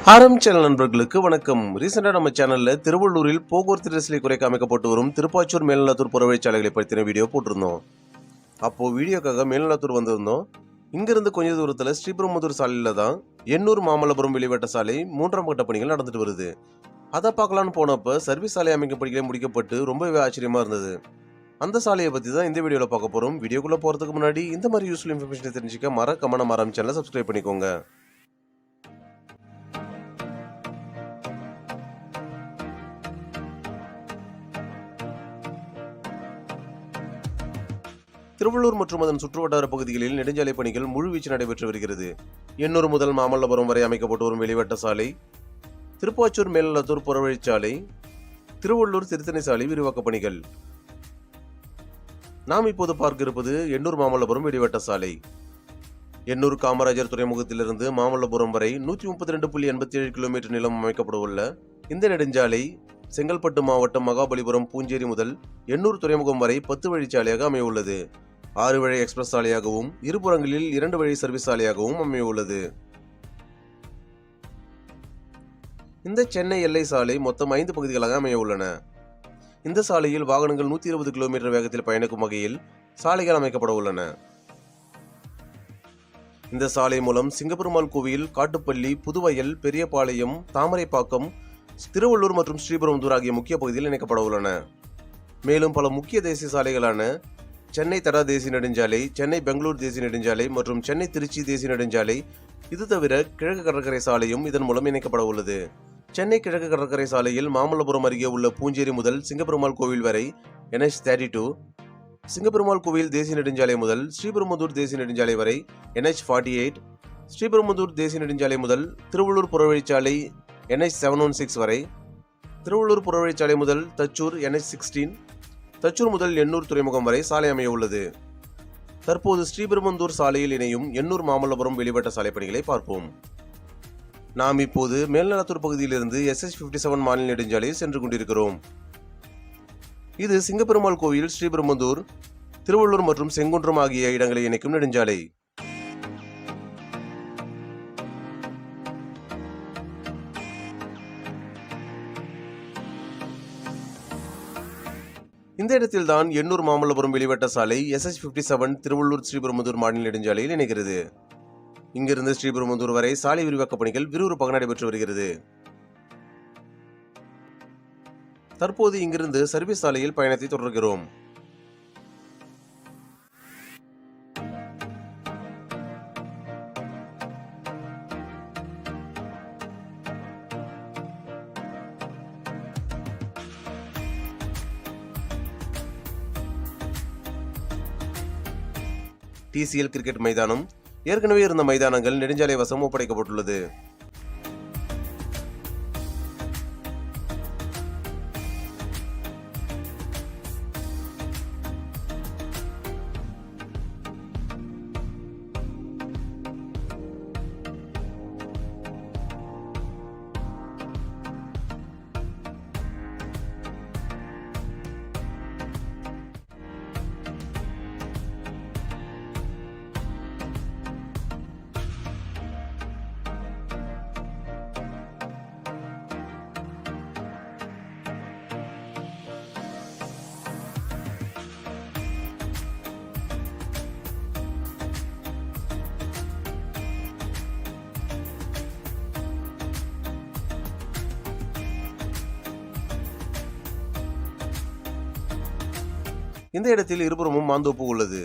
Channel நண்பர்களுக்கு வணக்கம். ரீசெண்டாக நம்ம சேனலில் திருவள்ளூரில் போக்குவரத்து நெரிசலை குறைக்க அமைக்கப்பட்டு வரும் திருப்பாச்சூர் மேல்நிலத்தூர் புறவழிச்சாலைகளை பற்றின வீடியோ போட்டிருந்தோம். அப்போது வீடியோக்காக மேல்நிலத்தூர் வந்திருந்தோம். இங்கிருந்து கொஞ்ச தூரத்தில் ஸ்ரீபெரும்புதூர் சாலையில் தான் எண்ணூர் மாமல்லபுரம் வெளிவட்ட சாலை 3ஆம் கட்ட பணிகள் நடந்துட்டு வருது. அதை பார்க்கலான்னு போனப்போ சர்வீஸ் சாலை அமைக்கும் பணிகளை முடிக்கப்பட்டு ரொம்பவே ஆச்சரியமாக இருந்தது. அந்த சாலையை பற்றி தான் இந்த வீடியோவில் பார்க்க போகிறோம். வீடியோக்குள்ளே போகிறதுக்கு முன்னாடி இந்த மாதிரி யூஸ்ஃபுல் இன்ஃபர்மேஷனை தெரிஞ்சுக்க மறக்காம நம்ம சேனலை சப்ஸ்கிரைப் பண்ணிக்கோங்க. திருவள்ளூர் மற்றும் அதன் சுற்றுவட்டார பகுதிகளில் நெடுஞ்சாலை பணிகள் முழுவீச்சு நடைபெற்று வருகிறது. எண்ணூர் முதல் மாமல்லபுரம் வரை அமைக்கப்பட்டு வரும் வெளிவட்ட சாலை, திருப்பாச்சூர் மேல்நிலத்தூர் புறவழிச்சாலை, திருவள்ளூர் திருத்தணி சாலை விரிவாக்க பணிகள். நாம் இப்போது பார்க்க இருப்பது எண்ணூர் மாமல்லபுரம் வெளிவட்ட சாலை. எண்ணூர் காமராஜர் துறைமுகத்திலிருந்து மாமல்லபுரம் வரை 132.87 கிலோமீட்டர் நீளம் அமைக்கப்பட உள்ள இந்த நெடுஞ்சாலை செங்கல்பட்டு மாவட்டம் மகாபலிபுரம் பூஞ்சேரி முதல் எண்ணூர் துறைமுகம் வரை 10 வழிச்சாலையாக அமைய உள்ளது. 6 வழி எக்ஸ்பிரஸ் சாலையாகவும் இருபுறங்களில் 2 வழி சர்வீஸ் சாலையாகவும் அமைய உள்ளது. இந்த சென்னை எல்லை சாலை மொத்தம் 5 பகுதிகளாக அமைய உள்ளன. இந்த சாலையில் வாகனங்கள் 120 கிலோமீட்டர் வேகத்தில் பயணிக்கும் வகையில் சாலைகள் அமைக்கப்பட உள்ளன. இந்த சாலை மூலம் சிங்கப்பெருமாள் கோவில், காட்டுப்பள்ளி, புதுவயல், பெரியபாளையம், தாமரைப்பாக்கம், திருவள்ளூர் மற்றும் ஸ்ரீபெரும்புதூர் ஆகிய முக்கிய பகுதியில் இணைக்கப்பட உள்ளன. மேலும் பல முக்கிய தேசிய சாலைகளான சென்னை தடா தேசிய நெடுஞ்சாலை, சென்னை பெங்களூர் தேசிய நெடுஞ்சாலை மற்றும் சென்னை திருச்சி தேசிய நெடுஞ்சாலை, இது தவிர கிழக்கு கடற்கரை சாலையும் இதன் மூலம் இணைக்கப்பட உள்ளது. சென்னை கிழக்கு கடற்கரை சாலையில் மாமல்லபுரம் அருகே உள்ள பூஞ்சேரி முதல் சிங்கப்பெருமாள் கோவில் வரை NH32, சிங்கப்பெருமாள் கோவில் தேசிய நெடுஞ்சாலை முதல் ஸ்ரீபெரும்புதூர் தேசிய நெடுஞ்சாலை வரை NH48, ஸ்ரீபெரும்புதூர் தேசிய நெடுஞ்சாலை முதல் திருவள்ளூர் புறவழிச்சாலை NH716 வரை, திருவள்ளூர் புறவழிச்சாலை முதல் தச்சூர் NH16, தச்சூர் முதல் எண்ணூர் துறைமுகம் வரை சாலை அமைய உள்ளது. தற்போது ஸ்ரீபெரும்புதூர் சாலையில் இணையும் எண்ணூர் மாமல்லபுரம் வெளிவட்ட சாலை பணிகளை பார்ப்போம். நாம் இப்போது மேல்நிலத்தூர் பகுதியிலிருந்து SH57 மாநில நெடுஞ்சாலையில் சென்று கொண்டிருக்கிறோம். இது சிங்கப்பெருமாள் கோவில், ஸ்ரீபெரும்புதூர், திருவள்ளூர் மற்றும் செங்குன்றம் ஆகிய இடங்களை இணைக்கும் நெடுஞ்சாலை. இந்த இடத்தில்தான் எண்ணூர் மாமல்லபுரம் வெளிவட்ட சாலை SH57 திருவள்ளூர் ஸ்ரீபெரும்புதூர் மாநில நெடுஞ்சாலையில் இணைகிறது. இங்கிருந்து ஸ்ரீபெரும்புதூர் வரை சாலை விரிவாக்க பணிகள் விறுவிறுப்பாக நடைபெற்று வருகிறது. தற்போது இங்கிருந்து சர்வீஸ் சாலையில் பயணத்தை தொடர்கிறோம். TCL கிரிக்கெட் மைதானம், ஏற்கனவே இருந்த மைதானங்கள் நெடுஞ்சாலை வசம் ஒப்படைக்கப்பட்டுள்ளது. இந்த இடத்தில் இருபுறமும் மாந்தோப்பு உள்ளது.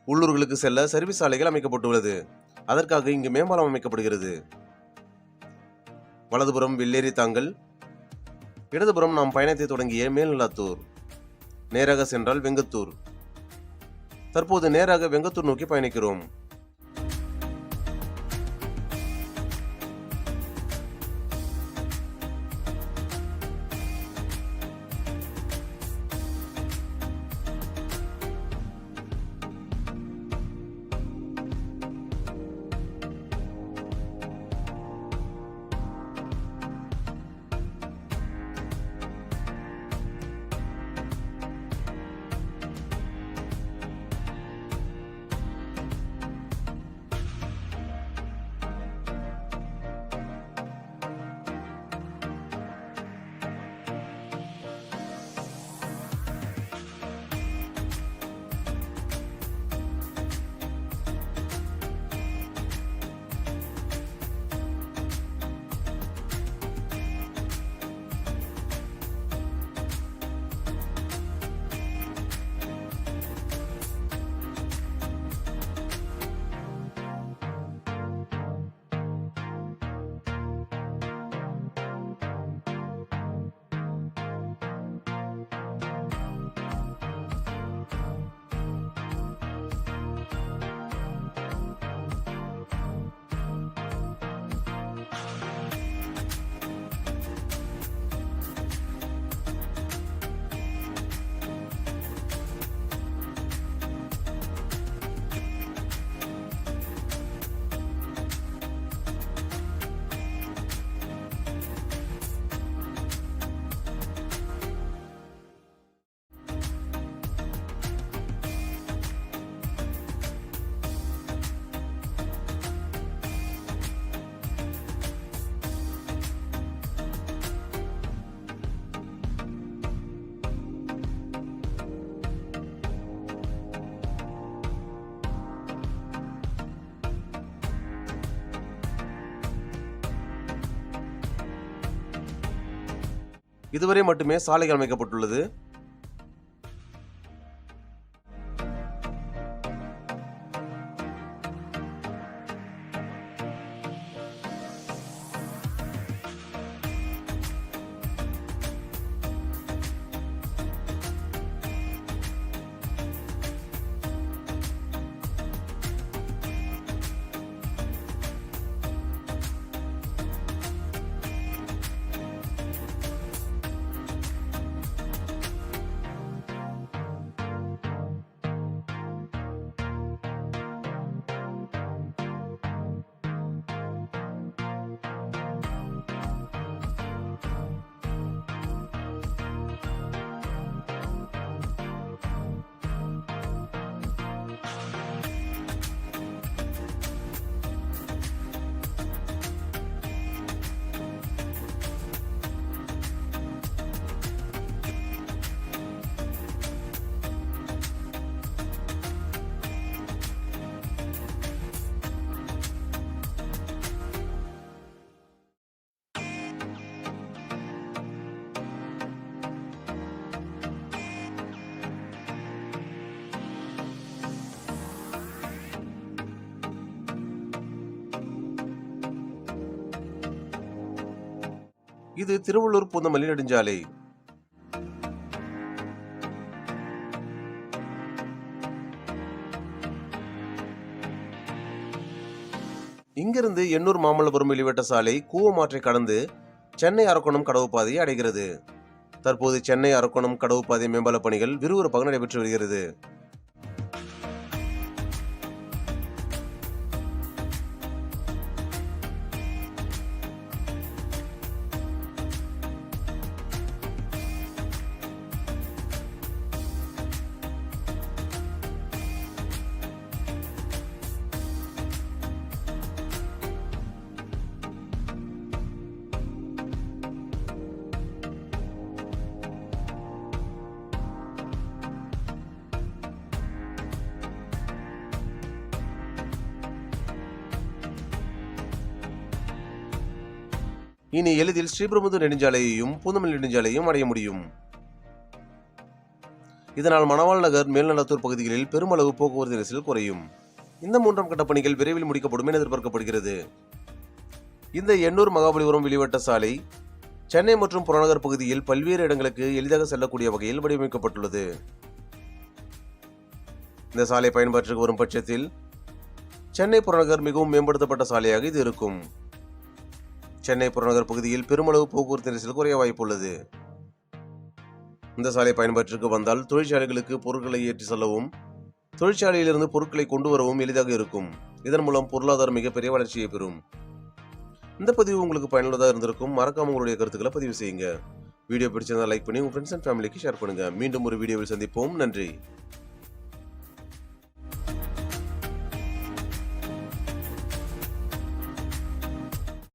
உள்ளூர்களுக்கு செல்ல சர்வீஸ் சாலைகள் அமைக்கப்பட்டுள்ளது. அதற்காக இங்கு மேம்பாலம் அமைக்கப்படுகிறது. வலதுபுறம் வெள்ளேரி தாங்கல், இடதுபுறம் நாம் பயணத்தை தொடங்கிய மேல்நிலாத்தூர். நேராக சென்றால் வெங்கத்தூர். தற்போது நேராக வெங்கத்தூர் நோக்கி பயணிக்கிறோம். இதுவரை மட்டுமே சாலைகள் அமைக்கப்பட்டுள்ளது. இது திருவள்ளூர் பூந்தமல்லி நெடுஞ்சாலை. இங்கிருந்து எண்ணூர் மாமல்லபுரம் வெளிவட்ட சாலை கூவமாற்றை கடந்து சென்னை அரக்கோணம் கடவு பாதையை அடைகிறது. தற்போது சென்னை அரக்கோணம் கடவு பாதை மேம்பால பணிகள் விறுவிறுப்பாக நடைபெற்று வருகிறது. இனி எளிதில் ஸ்ரீபெரும்புதூர் நெடுஞ்சாலையையும் பூந்தமல்லி நெடுஞ்சாலையும் அடைய முடியும். இதனால் மணவாள் நகர், மேல்நலத்தூர் பகுதிகளில் பெருமளவு போக்குவரத்து நெரிசல் குறையும். இந்த 3ஆம் கட்ட பணிகள் விரைவில் முடிக்கப்படும் என எதிர்பார்க்கப்படுகிறது. இந்த எண்ணூர் மகாபலிபுரம் வெளிவட்ட சாலை சென்னை மற்றும் புறநகர் பகுதியில் பல்வேறு இடங்களுக்கு எளிதாக செல்லக்கூடிய வகையில் வடிவமைக்கப்பட்டுள்ளது. இந்த சாலை பயன்பாட்டிற்கு வரும் பட்சத்தில் சென்னை புறநகர் மிகவும் மேம்படுத்தப்பட்ட சாலையாக இது இருக்கும். சென்னை புறநகர் பகுதியில் பெருமளவு போக்குவரத்து நெரிசல் குறைய வாய்ப்புள்ளது. இந்த சாலை பயன்பாட்டிற்கு வந்தால் தொழிற்சாலைகளுக்கு பொருட்களை ஏற்றி செல்லவும், தொழிற்சாலையிலிருந்து பொருட்களை கொண்டு வரவும் எளிதாக இருக்கும். இதன் மூலம் பொருளாதாரம் மிகப்பெரிய வளர்ச்சியை பெறும். இந்த பதிவு உங்களுக்கு பயனுள்ளதாக இருந்திருக்கும். மறக்காம உங்களுடைய கருத்துக்களை பதிவு செய்யுங்க. வீடியோ பிடிச்சிருந்தா லைக் பண்ணி உங்க ஃப்ரெண்ட்ஸ் அண்ட் ஃபேமிலிக்கு ஷேர் பண்ணுங்க. மீண்டும் ஒரு வீடியோவில் சந்திப்போம். நன்றி.